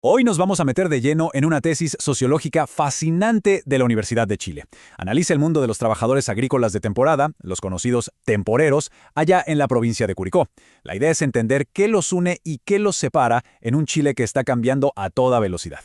Hoy nos vamos a meter de lleno en una tesis sociológica fascinante de la Universidad de Chile. Analiza el mundo de los trabajadores agrícolas de temporada, los conocidos temporeros, allá en la provincia de Curicó. La idea es entender qué los une y qué los separa en un Chile que está cambiando a toda velocidad.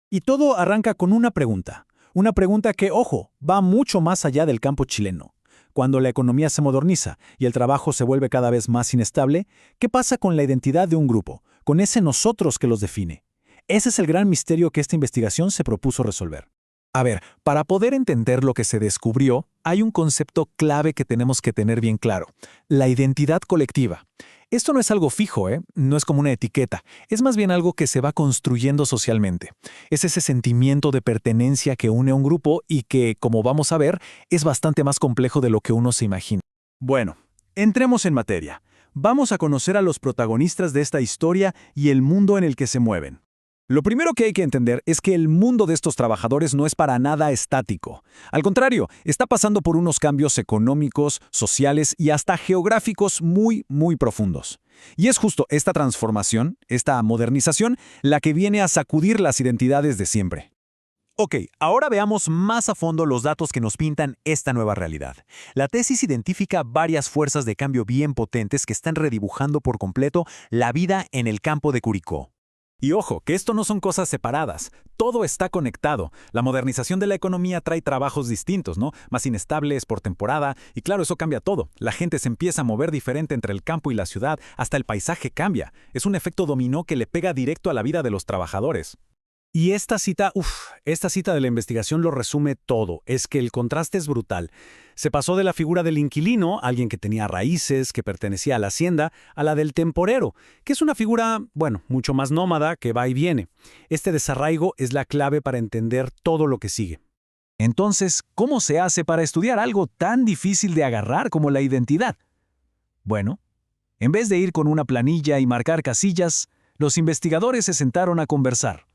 Y todo arranca con una pregunta. Una pregunta que, ojo, va mucho más allá del campo chileno. Cuando la economía se moderniza y el trabajo se vuelve cada vez más inestable, ¿qué pasa con la identidad de un grupo, con ese nosotros que los define? Ese es el gran misterio que esta investigación se propuso resolver. A ver, para poder entender lo que se descubrió, hay un concepto clave que tenemos que tener bien claro: la identidad colectiva. Esto no es algo fijo, no es como una etiqueta, es más bien algo que se va construyendo socialmente. Es ese sentimiento de pertenencia que une a un grupo y que, como vamos a ver, es bastante más complejo de lo que uno se imagina. Bueno, entremos en materia. Vamos a conocer a los protagonistas de esta historia y el mundo en el que se mueven. Lo primero que hay que entender es que el mundo de estos trabajadores no es para nada estático. Al contrario, está pasando por unos cambios económicos, sociales y hasta geográficos muy profundos. Y es justo esta transformación, esta modernización, la que viene a sacudir las identidades de siempre. Ok, ahora veamos más a fondo los datos que nos pintan esta nueva realidad. La tesis identifica varias fuerzas de cambio bien potentes que están redibujando por completo la vida en el campo de Curicó. Y ojo, que esto no son cosas separadas, todo está conectado. La modernización de la economía trae trabajos distintos, ¿no? Más inestables por temporada, y claro, eso cambia todo. La gente se empieza a mover diferente entre el campo y la ciudad, hasta el paisaje cambia. Es un efecto dominó que le pega directo a la vida de los trabajadores. Y esta cita de la investigación lo resume todo. Es que el contraste es brutal. Se pasó de la figura del inquilino, alguien que tenía raíces, que pertenecía a la hacienda, a la del temporero, que es una figura, mucho más nómada, que va y viene. Este desarraigo es la clave para entender todo lo que sigue. Entonces, ¿cómo se hace para estudiar algo tan difícil de agarrar como la identidad? Bueno, en vez de ir con una planilla y marcar casillas, los investigadores se sentaron a conversar.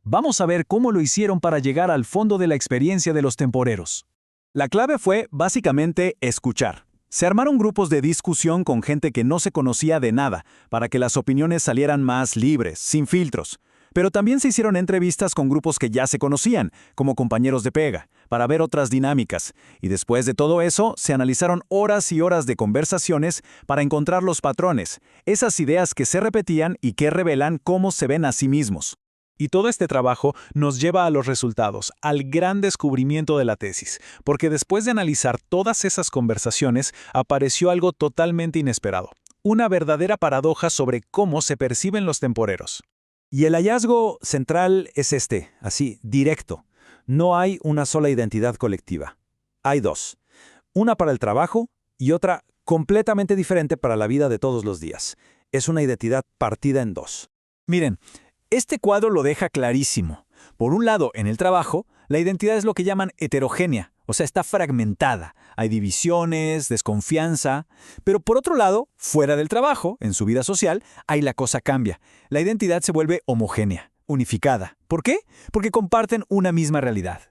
Vamos a ver cómo lo hicieron para llegar al fondo de la experiencia de los temporeros. La clave fue, básicamente, escuchar. Se armaron grupos de discusión con gente que no se conocía de nada, para que las opiniones salieran más libres, sin filtros. Pero también se hicieron entrevistas con grupos que ya se conocían, como compañeros de pega, para ver otras dinámicas. Y después de todo eso, se analizaron horas y horas de conversaciones para encontrar los patrones, esas ideas que se repetían y que revelan cómo se ven a sí mismos. Y todo este trabajo nos lleva a los resultados, al gran descubrimiento de la tesis, porque después de analizar todas esas conversaciones, apareció algo totalmente inesperado, una verdadera paradoja sobre cómo se perciben los temporeros. Y el hallazgo central es así, directo. No hay una sola identidad colectiva. Hay dos. Una para el trabajo y otra completamente diferente para la vida de todos los días. Es una identidad partida en dos. Miren, este cuadro lo deja clarísimo. Por un lado, en el trabajo, la identidad es lo que llaman heterogénea, o sea, está fragmentada. Hay divisiones, desconfianza. Pero por otro lado, fuera del trabajo, en su vida social, ahí la cosa cambia. La identidad se vuelve homogénea, unificada. ¿Por qué? Porque comparten una misma realidad.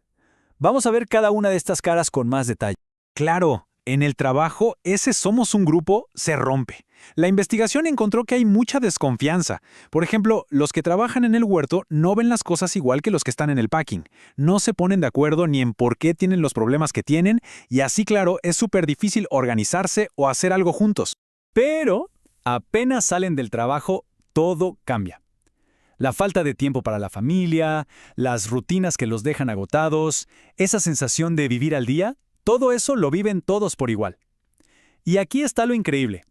Vamos a ver cada una de estas caras con más detalle. Claro, en el trabajo, ese somos un grupo se rompe. La investigación encontró que hay mucha desconfianza. Por ejemplo, los que trabajan en el huerto no ven las cosas igual que los que están en el packing. No se ponen de acuerdo ni en por qué tienen los problemas que tienen, y así, claro, es súper difícil organizarse o hacer algo juntos. Pero, apenas salen del trabajo, todo cambia. La falta de tiempo para la familia, las rutinas que los dejan agotados, esa sensación de vivir al día, todo eso lo viven todos por igual. Y aquí está lo increíble.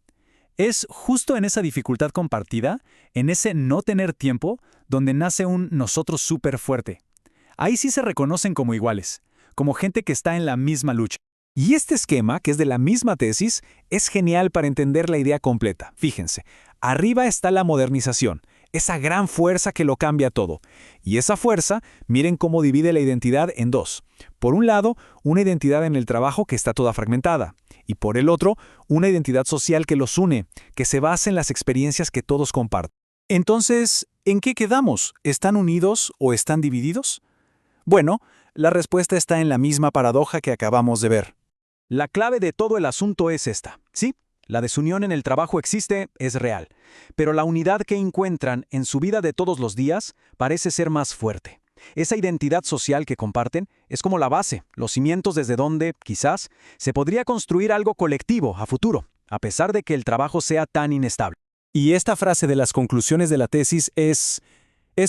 Es justo en esa dificultad compartida, en ese no tener tiempo, donde nace un nosotros súper fuerte. Ahí sí se reconocen como iguales, como gente que está en la misma lucha. Y este esquema, que es de la misma tesis, es genial para entender la idea completa. Fíjense, arriba está la modernización, esa gran fuerza que lo cambia todo. Y esa fuerza, miren cómo divide la identidad en dos. Por un lado, una identidad en el trabajo que está toda fragmentada. Y por el otro, una identidad social que los une, que se basa en las experiencias que todos comparten. Entonces, ¿en qué quedamos? ¿Están unidos o están divididos? Bueno, la respuesta está en la misma paradoja que acabamos de ver. La clave de todo el asunto es esta, ¿sí? la desunión en el trabajo existe, es real, pero la unidad que encuentran en su vida de todos los días parece ser más fuerte. Esa identidad social que comparten es como la base, los cimientos desde donde, quizás, se podría construir algo colectivo a futuro, a pesar de que el trabajo sea tan inestable. Y esta frase de las conclusiones de la tesis es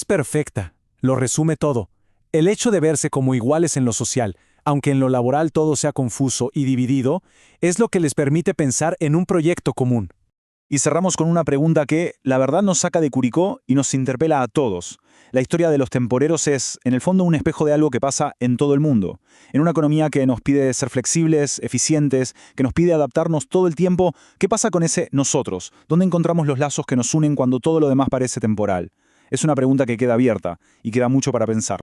perfecta, lo resume todo. El hecho de verse como iguales en lo social, aunque en lo laboral todo sea confuso y dividido, es lo que les permite pensar en un proyecto común. Y cerramos con una pregunta que, la verdad, nos saca de Curicó y nos interpela a todos. La historia de los temporeros es, en el fondo, un espejo de algo que pasa en todo el mundo. En una economía que nos pide ser flexibles, eficientes, que nos pide adaptarnos todo el tiempo, ¿qué pasa con ese nosotros? ¿Dónde encontramos los lazos que nos unen cuando todo lo demás parece temporal? Es una pregunta que queda abierta y queda mucho para pensar.